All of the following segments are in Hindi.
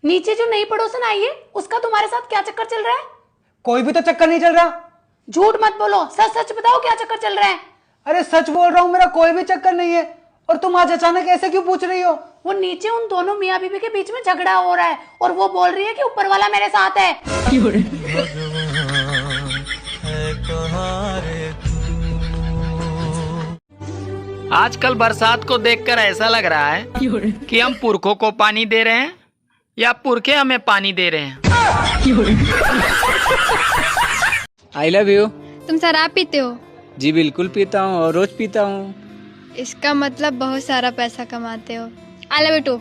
नीचे जो नई पड़ोसन आई है उसका तुम्हारे साथ क्या चक्कर चल रहा है? कोई भी तो चक्कर नहीं चल रहा। झूठ मत बोलो, सच सच बताओ क्या चक्कर चल रहा है। अरे सच बोल रहा हूँ, मेरा कोई भी चक्कर नहीं है। और तुम आज अचानक ऐसे क्यों पूछ रही हो? वो नीचे उन दोनों मियाँ बीवी के बीच में झगड़ा हो रहा है और वो बोल रही है कि ऊपर वाला मेरे साथ है। आजकल बरसात को देखकर ऐसा लग रहा है कि हम पुरखों को पानी दे रहे हैं या पुरखे हमें पानी दे रहे हैं। आई लव यू। तुम शराब पीते हो? जी बिल्कुल पीता हूँ और रोज पीता हूँ। इसका मतलब बहुत सारा पैसा कमाते हो। I love you too.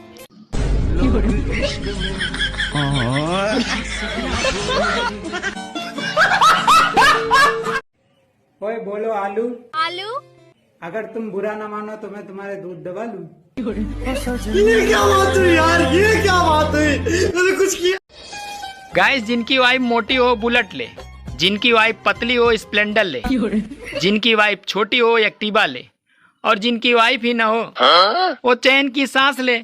ओए बोलो आलू। आलू। अगर तुम बुरा ना मानो तो मैं तुम्हारे दूध दबा लूं। ये क्या बात हुई यार, ये क्या बात हुई, मैंने कुछ किया। गाइस, जिनकी वाइफ मोटी हो बुलेट ले, जिनकी वाइफ पतली हो स्प्लेंडर ले, जिनकी वाइफ छोटी हो एक्टिवा ले, और जिनकी वाइफ ही ना हो वो चैन की सांस ले।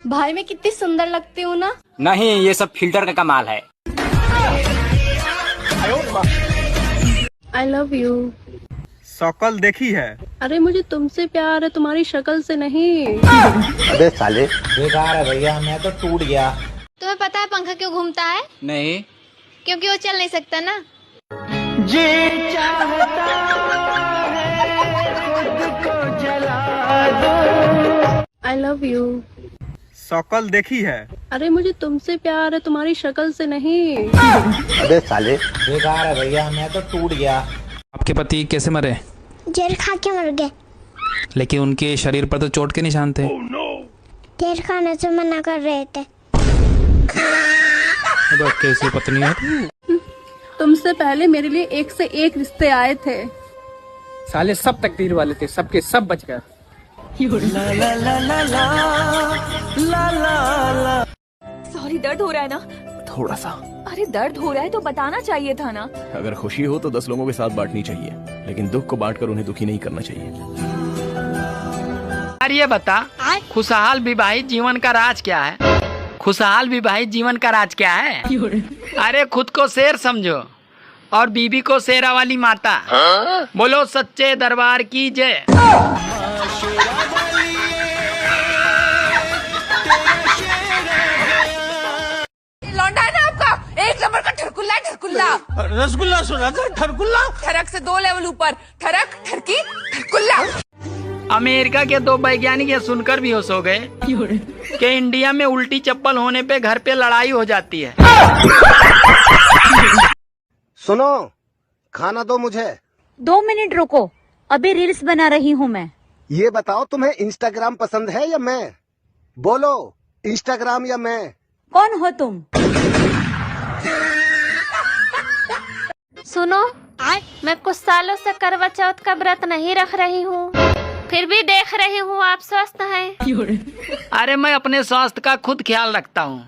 भाई मैं कितनी सुंदर लगती हूँ ना? नहीं, ये सब फिल्टर का कमाल है। आई लव यू। शकल देखी है? अरे मुझे तुमसे प्यार है, तुम्हारी शक्ल से नहीं। अबे साले बेकार है भैया, मैं तो टूट गया। तुम्हें पता है पंखा क्यों घूमता है? नहीं। क्योंकि वो चल नहीं सकता ना। आई लव यू। शकल देखी है? अरे मुझे तुमसे प्यार है, तुम्हारी शक्ल से नहीं। अबे साले बेकार है भैया, मैं तो टूट गया। आपके पति कैसे मरे? जहर खा के मर गए। लेकिन उनके शरीर पर तो चोट के निशान थे। जहर खाने से मना कर रहे थे। कैसी पत्नी है? तुमसे पहले मेरे लिए एक से एक रिश्ते आए थे। साले सब तकदीर वाले थे, सबके सब बच गए। सॉरी, दर्द हो रहा है ना? थोड़ा सा। अरे दर्द हो रहा है तो बताना चाहिए था ना। अगर खुशी हो तो 10 लोगों के साथ बांटनी चाहिए, लेकिन दुख को बांटकर उन्हें दुखी नहीं करना चाहिए। यार ये बता, खुशहाल विवाहित जीवन का राज क्या है? खुशहाल विवाहित जीवन का राज क्या है? अरे खुद को शेर समझो और बीबी को शेरा वाली माता। बोलो सच्चे दरबार की जय। लौंडा है ना आपका, एक नंबर का ठरकुल्ला है, ठरकुल्ला। रसगुल्ला सुना था, ठरकुल्ला। ठरक से 2 लेवल ऊपर, ठरक, ठरकी, ठरकुल्ला। अमेरिका के 2 वैज्ञानिक ये सुनकर भी होश हो गए कि इंडिया में उल्टी चप्पल होने पे घर पे लड़ाई हो जाती है। सुनो, खाना दो मुझे। 2 मिनट रुको, अभी रील्स बना रही हूँ मैं। ये बताओ तुम्हें इंस्टाग्राम पसंद है या मैं? बोलो, इंस्टाग्राम या मैं? कौन हो तुम? सुनो, मैं कुछ सालों से करवा चौथ का व्रत नहीं रख रही हूँ, फिर भी देख रही हूँ आप स्वस्थ हैं। अरे मैं अपने स्वास्थ्य का खुद ख्याल रखता हूँ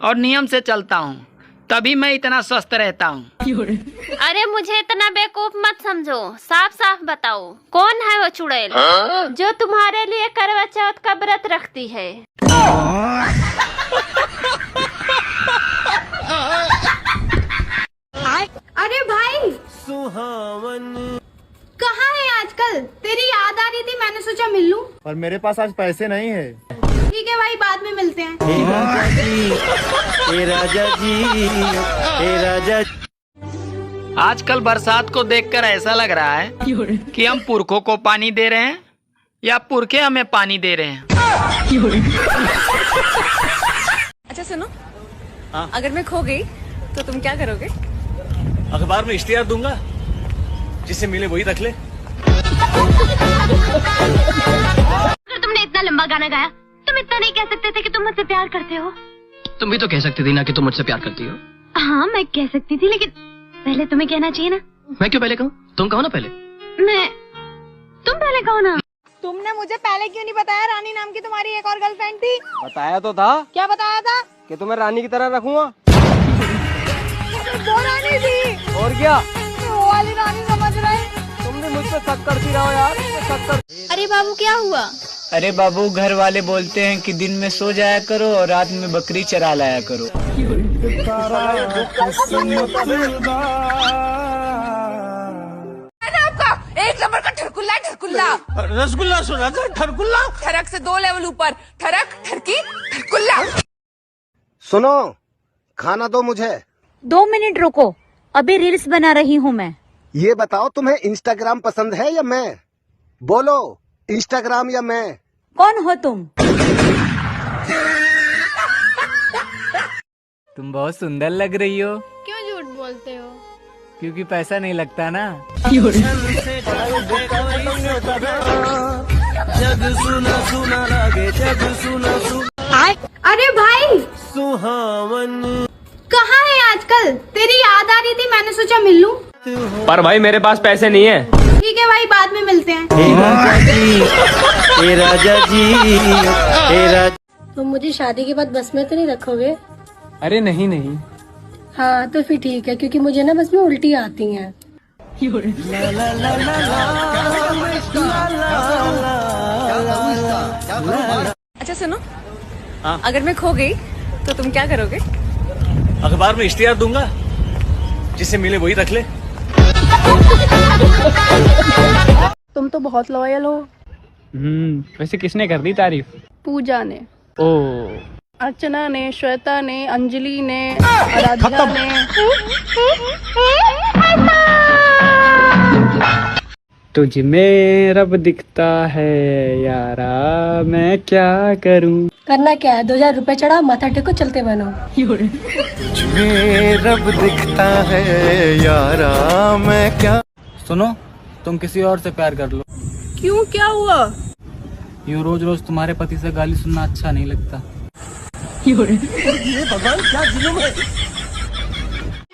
और नियम से चलता हूँ, तभी मैं इतना स्वस्थ रहता हूँ। अरे मुझे इतना बेवकूफ मत समझो, साफ साफ बताओ कौन है वो चुड़ैल जो तुम्हारे लिए करवा चौथ का व्रत रखती है? अरे भाई सुहावन, कहाँ है आजकल? तेरी याद आ रही थी, मैंने सोचा मिल लूं। और मेरे पास आज पैसे नहीं है। ठीक है भाई, बाद में मिलते हैं। ए राजा जी, ए राजा। आजकल बरसात को देखकर ऐसा लग रहा है कि हम पुरखों को पानी दे रहे हैं या पुरखे हमें पानी दे रहे हैं। अच्छा सुनो, अगर मैं खो गई तो तुम क्या करोगे? अखबार में इश्तिहार दूंगा, जिससे मिले वही रख ले। अगर तुमने इतना लंबा गाना गाया, तुम इतना नहीं कह सकते थे कि तुम मुझसे प्यार करते हो? तुम भी तो कह सकती थी ना कि तुम मुझसे प्यार करती हो। हाँ मैं कह सकती थी, लेकिन पहले तुम्हें कहना चाहिए ना। मैं क्यों पहले कहूँ? तुम कहो ना पहले। तुम पहले कहो ना। तुमने मुझे पहले क्यों नहीं बताया रानी नाम की तुम्हारी एक और गर्लफ्रेंड थी? बताया तो था क्या बताया था? कि तुम्हें रानी की तरह रखूंगा। वो रानी थी। और क्या? वो वाली रानी समझ रहे? तुम भी मुझ पे शक करती रहो यार। अरे बाबू क्या हुआ? अरे बाबू, घर वाले बोलते हैं कि दिन में सो जाया करो और रात में बकरी चरा लाया करो। आपका एक नंबर का ठरकुल्ला है, ठरकुल्ला। रसगुल्ला सुना था, ठरकुल्ला। ठरक से 2 लेवल ऊपर, ठरक, ठरकी, ठरकुल्ला। सुनो, खाना दो मुझे। 2 मिनट रुको, अभी रील्स बना रही हूँ मैं। ये बताओ तुम्हें इंस्टाग्राम पसंद है या मैं? बोलो, इंस्टाग्राम या मैं? कौन हो तुम? तुम बहुत सुंदर लग रही हो। क्यों झूठ बोलते हो? क्योंकि पैसा नहीं लगता ना। अरे भाई कहाँ है आजकल? तेरी याद आ रही थी, मैंने सोचा मिल लूं। पर भाई मेरे पास पैसे नहीं है। ठीक है भाई, बाद में मिलते हैं। तो मुझे शादी के बाद बस में तो नहीं रखोगे? अरे नहीं नहीं। हाँ तो फिर ठीक है, क्योंकि मुझे ना बस में उल्टी आती हैं। अच्छा सुनो, अगर मैं खो गई तो तुम क्या करोगे? अखबार में इश्तिहार दूंगा, जिसे मिले वही रख ले। तुम तो बहुत लॉयल हो। वैसे किसने कर दी तारीफ? पूजा ने, ओ अर्चना ने, श्वेता ने, अंजलि ने, आराध्या ने। तुझ में रब दिखता है यारा, मैं क्या करूं? करना क्या है? 2000 रुपए चढ़ाओ, माथा टेको, चलते बनो। रब दिखता है यारा, मैं क्या। सुनो, तुम किसी और से प्यार कर लो। क्यों, क्या हुआ? यूँ रोज रोज तुम्हारे पति से गाली सुनना अच्छा नहीं लगता।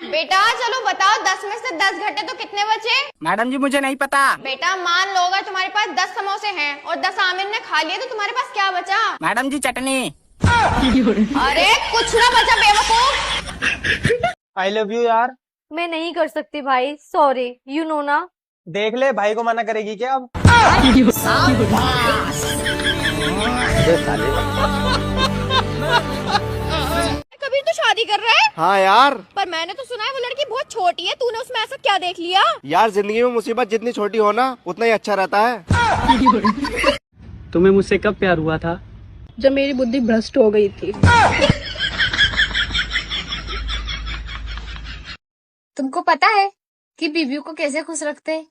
बेटा चलो बताओ, 10 में से 10 घटे तो कितने बचे? मैडम जी मुझे नहीं पता। बेटा मान लो अगर तुम्हारे पास 10 समोसे हैं और 10 आमिर ने खा लिए तो तुम्हारे पास क्या बचा? मैडम जी चटनी। अरे कुछ ना बचा बेवकूफ। आई लव यू यार। मैं नहीं कर सकती भाई, सॉरी, यू नो ना। देख ले, भाई को मना करेगी क्या अब? कबीर तो शादी कर रहा है? हाँ यार। पर मैंने तो सुना है वो लड़की बहुत छोटी है, तूने उसमें ऐसा क्या देख लिया? यार जिंदगी में मुसीबत जितनी छोटी हो ना, उतना ही अच्छा रहता है। तुम्हें मुझसे कब प्यार हुआ था? जब मेरी बुद्धि भ्रष्ट हो गई थी। तुमको पता है कि बीबियों को कैसे खुश रखते?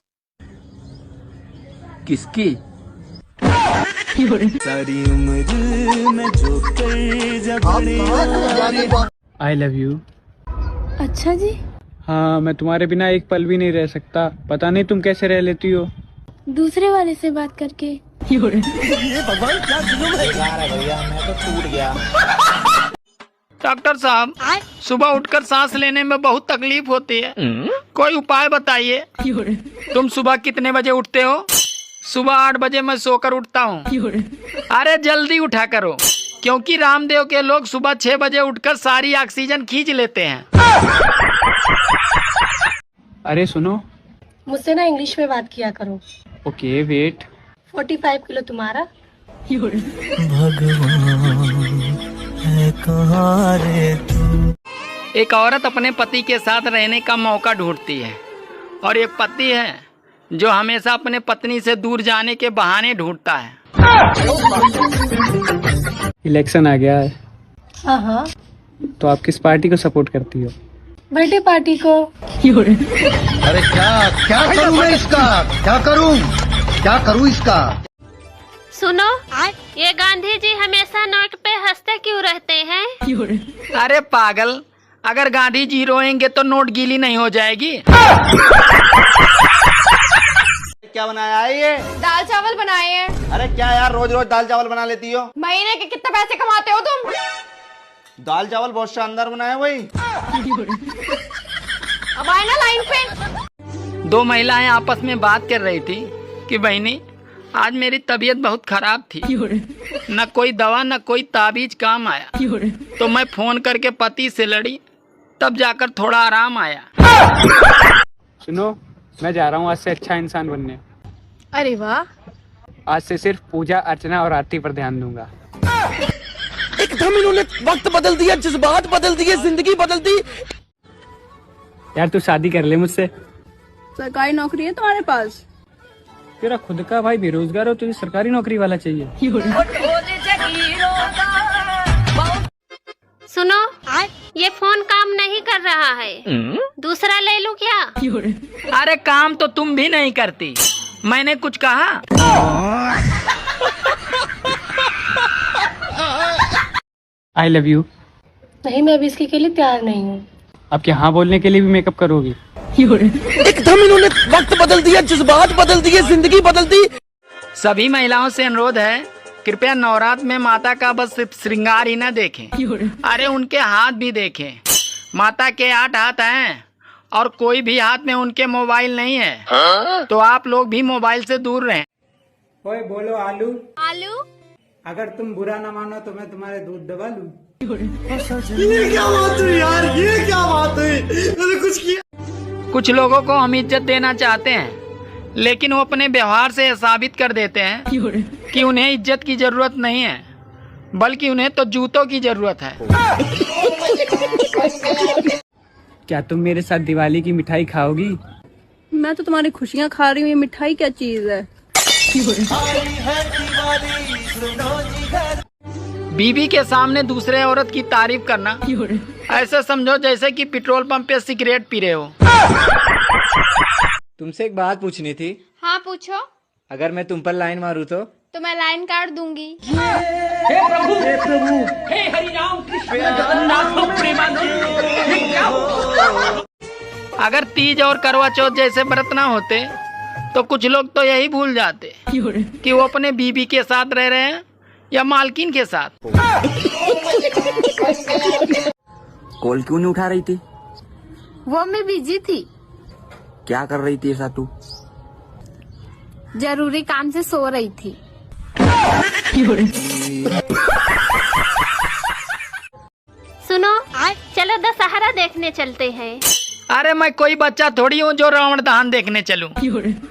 किसकी? सारी उम्र में जो आई लव यू। अच्छा जी। हाँ, मैं तुम्हारे बिना एक पल भी नहीं रह सकता। पता नहीं तुम कैसे रह लेती हो। दूसरे वाले से बात करके। डॉक्टर साहब, सुबह उठकर सांस लेने में बहुत तकलीफ होती है, कोई उपाय बताइए। तुम सुबह कितने बजे उठते हो? सुबह 8 बजे मैं सोकर उठता हूँ। अरे जल्दी उठा करो, क्योंकि रामदेव के लोग सुबह 6 बजे उठकर सारी ऑक्सीजन खींच लेते हैं। अरे सुनो। मुझसे ना इंग्लिश में बात किया करो। Okay wait. 45 किलो तुम्हारा। एक औरत अपने पति के साथ रहने का मौका ढूंढती है, और एक पति है जो हमेशा अपने पत्नी से दूर जाने के बहाने ढूंढता है। इलेक्शन आ गया है, हाँ हाँ। तो आप किस पार्टी को सपोर्ट करती हो? बर्थडे पार्टी को। अरे क्या करूँ मैं इसका? क्या करूँ इसका? सुनो, ये गांधी जी हमेशा नोट पे हंसते क्यों रहते हैं? अरे पागल, अगर गांधी जी रोएंगे तो नोट गीली नहीं हो जाएगी। क्या बनाया है ये? दाल चावल बनाए हैं। अरे क्या यार, रोज रोज दाल चावल बना लेती हो? महीने के कितने पैसे कमाते हो तुम? दाल चावल बहुत शानदार बनाया वही। अब आए ना लाइन पे। 2 महिलाएं आपस में बात कर रही थी कि बहनी, आज मेरी तबीयत बहुत खराब थी, न कोई दवा न कोई ताबीज काम आया, तो मैं फोन करके पति से लड़ी, तब जाकर थोड़ा आराम आया। सुनो, मैं जा रहा हूँ आज से अच्छा इंसान बनने। अरे वाह, आज से सिर्फ पूजा अर्चना और आरती पर ध्यान दूंगा। एकदम इन्होंने वक्त बदल दिया, जज्बात बदल दिए, जिंदगी बदल दी। यार तू शादी कर ले मुझसे। सरकारी नौकरी है तुम्हारे पास? तेरा खुद का भाई बेरोजगार हो, तुझे सरकारी नौकरी वाला चाहिए। सुनो, ये फोन काम नहीं कर रहा है, दूसरा ले लूं क्या? अरे काम तो तुम भी नहीं करती, मैंने कुछ कहा? आई लव यू। नहीं, मैं अभी इसके लिए तैयार नहीं हूँ। अब क्या हाँ बोलने के लिए भी मेकअप करोगी? एकदम इन्होंने वक्त बदल दिया, जज्बात बदल दिए, जिंदगी बदल दी। सभी महिलाओं से अनुरोध है, कृपया नवरात्र में माता का बस सिर्फ श्रृंगार ही न देखें, अरे उनके हाथ भी देखें। माता के 8 हाथ हैं और कोई भी हाथ में उनके मोबाइल नहीं है, तो आप लोग भी मोबाइल से दूर रहें। ओए बोलो आलू। आलू। अगर तुम बुरा ना मानो तो मैं तुम्हारे दूध दबा लूं। ये क्या बात हुई यार, ये क्या बात हुई? मैंने कुछ किया? कुछ लोगों को हम इज्जत देना चाहते हैं, लेकिन वो अपने व्यवहार से साबित कर देते हैं कि उन्हें इज्जत की जरूरत नहीं है, बल्कि उन्हें तो जूतों की जरूरत है। क्या तुम मेरे साथ दिवाली की मिठाई खाओगी? मैं तो तुम्हारी खुशियाँ खा रही हूँ, ये मिठाई क्या चीज है? बीबी के सामने दूसरे औरत की तारीफ करना ऐसे समझो जैसे कि पेट्रोल पंप पे सिगरेट पी रहे हो। तुमसे एक बात पूछनी थी। हाँ पूछो। अगर मैं तुम पर लाइन मारूं तो मैं लाइन काट दूंगी। अगर तीज और करवा चौथ जैसे व्रत ना होते तो कुछ लोग तो यही भूल जाते कि वो अपने बीबी के साथ रह रहे हैं या मालकिन के साथ। कॉल क्यों नहीं उठा रही थी? वो मैं बिजी थी, क्या कर रही थी ऐसा तू? जरूरी काम से सो रही थी। सुनो, चलो दशहरा देखने चलते हैं। अरे मैं कोई बच्चा थोड़ी हूँ जो रावण दहन देखने चलूं।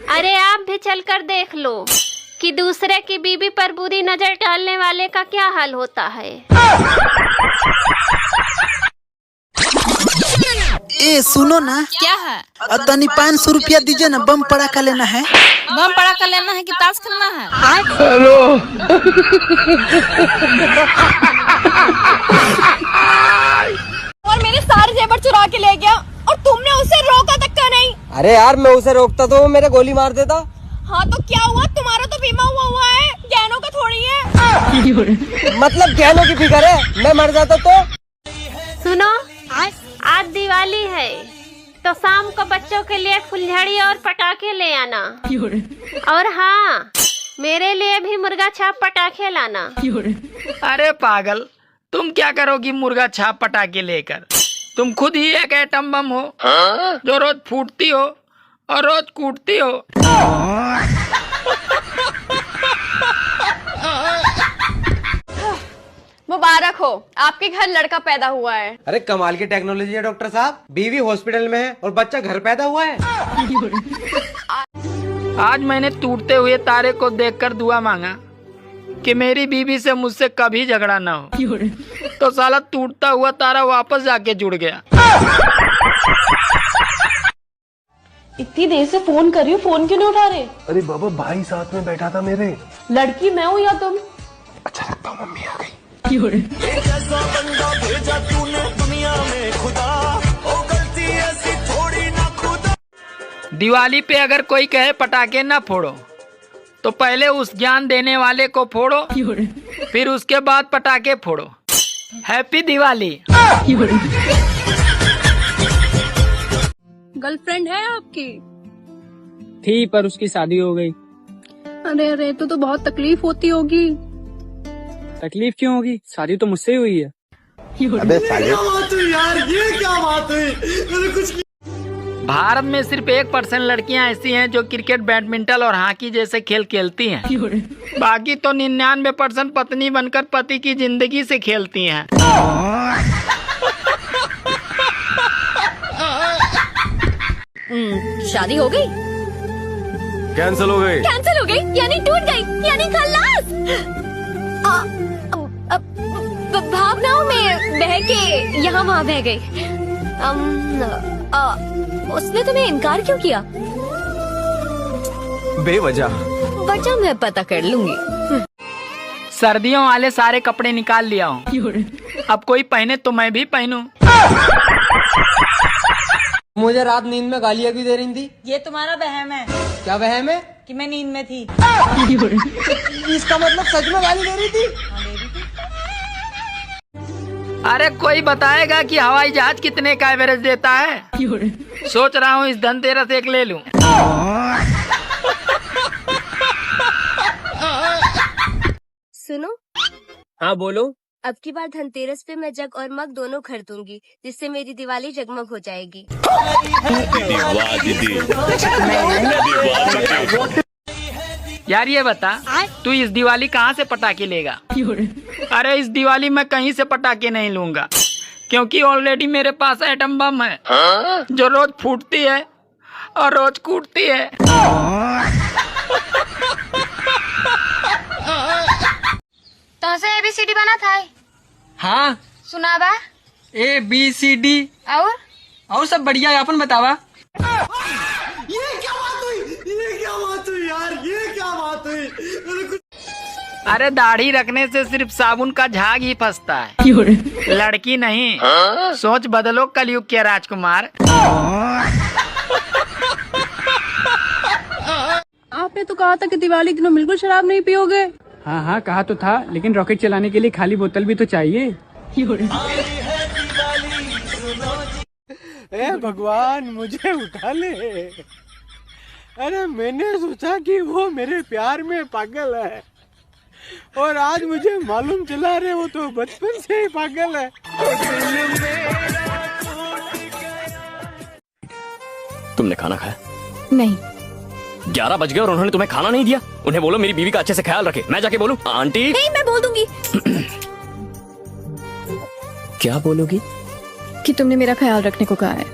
अरे आप भी चलकर देख लो कि दूसरे की बीबी पर बुरी नजर डालने वाले का क्या हाल होता है। ए सुनो ना, क्या है? तनी 500 रुपया दीजिए ना, बम पड़ाका लेना है। बम पड़ाका लेना है कि ताश खेलना है? और मेरे सारे जेवर चुरा के ले गया और तुमने उसे रोका तक का नहीं। अरे यार मैं उसे रोकता तो वो मेरे गोली मार देता। हाँ तो क्या हुआ, तुम्हारा तो बीमा हुआ है, गहनों का थोड़ी है। मतलब गहनों की फिक्र है, मैं मर जाता तो? सुनो, आज दिवाली है तो शाम को बच्चों के लिए फुलझड़ी और पटाखे ले आना। और हाँ, मेरे लिए भी मुर्गा छाप पटाखे लाना। अरे पागल, तुम क्या करोगी मुर्गा छाप पटाखे लेकर? तुम खुद ही एक एटम बम हो जो रोज फूटती हो और रोज कूटती हो। मुबारक हो, आपके घर लड़का पैदा हुआ है। अरे कमाल की टेक्नोलॉजी है डॉक्टर साहब, बीवी हॉस्पिटल में है और बच्चा घर पैदा हुआ है। आज मैंने टूटते हुए तारे को देखकर दुआ मांगा कि मेरी बीवी से मुझसे कभी झगड़ा ना हो, तो साला टूटता हुआ तारा वापस जाके जुड़ गया। इतनी देर से फोन कर रही हूँ, फोन क्यों नहीं उठा रहे? अरे बाबा, भाई साथ में बैठा था मेरे। लड़की मैं हूँ या तुम? अच्छा लगता हूँ, मम्मी आ गई। दिवाली पे अगर कोई कहे पटाखे ना फोड़ो तो पहले उस ज्ञान देने वाले को फोड़ो, फिर उसके बाद पटाखे फोड़ो। हैप्पी दिवाली। गर्लफ्रेंड है आपकी? थी पर उसकी शादी हो गई। अरे अरे, तो बहुत तकलीफ होती होगी। तकलीफ क्यों होगी, शादी तो मुझसे ही हुई है। अबे साले, क्या बात हुई यार, ये क्या बात हुई? मैंने कुछ भारत में सिर्फ 1% लड़कियां ऐसी हैं जो क्रिकेट, बैडमिंटन और हॉकी जैसे खेल खेलती हैं। बाकी तो 99% पत्नी बनकर पति की जिंदगी से खेलती हैं। शादी हो गई? कैंसिल हो गई। कैंसिल हो गई, यानी टूट गई, यानी खल्लास। भावनाओं में बह के यहाँ वहाँ बह गई। उसने तुम्हें इनकार क्यों किया? बेवजह। वजह मैं पता कर लूंगी। सर्दियों वाले सारे कपड़े निकाल लिया हूँ, अब कोई पहने तो मैं भी पहनूं। मुझे रात नींद में गालियाँ भी दे रही थी। ये तुम्हारा वहम है क्या वहम है? कि मैं नींद में थी। इसका मतलब सच में गाली दे रही थी? अरे कोई बताएगा कि हवाई जहाज कितने का एवरेज देता है? सोच रहा हूँ इस धनतेरस एक ले लूं। सुनो। हाँ बोलो। अब की बार धनतेरस पे मैं जग और मग दोनों खरीदूंगी, जिससे मेरी दिवाली जगमग हो जाएगी। यार ये बता, तू इस दिवाली कहाँ से पटाखे लेगा? अरे इस दिवाली मैं कहीं से पटाखे नहीं लूंगा, क्योंकि ऑलरेडी मेरे पास एटम बम है, जो रोज फूटती है और रोज कूटती है। तो से ABCD बना था? हाँ सुना बा? ABCD और सब बढ़िया है, अपन बतावा। ये क्या बात हुई यार, ये क्या बात हुई? अरे दाढ़ी रखने से सिर्फ साबुन का झाग ही फंसता है, लड़की नहीं। सोच बदलो कलयुग के राजकुमार। आपने तो कहा था कि दिवाली के दिनों बिल्कुल शराब नहीं पियोगे। हाँ हाँ कहा तो था, लेकिन रॉकेट चलाने के लिए खाली बोतल भी तो चाहिए। ए भगवान मुझे उठा ले। अरे मैंने सोचा कि वो मेरे प्यार में पागल है, और आज मुझे मालूम चला रहे वो तो बचपन से ही पागल है। तुमने खाना खाया? नहीं। 11 बज गए और उन्होंने तुम्हें खाना नहीं दिया। उन्हें बोलो मेरी बीवी का अच्छे से ख्याल रखे। मैं जाके बोलूं आंटी? नहीं, मैं बोल दूंगी। क्या बोलोगी? कि तुमने मेरा ख्याल रखने को कहा है।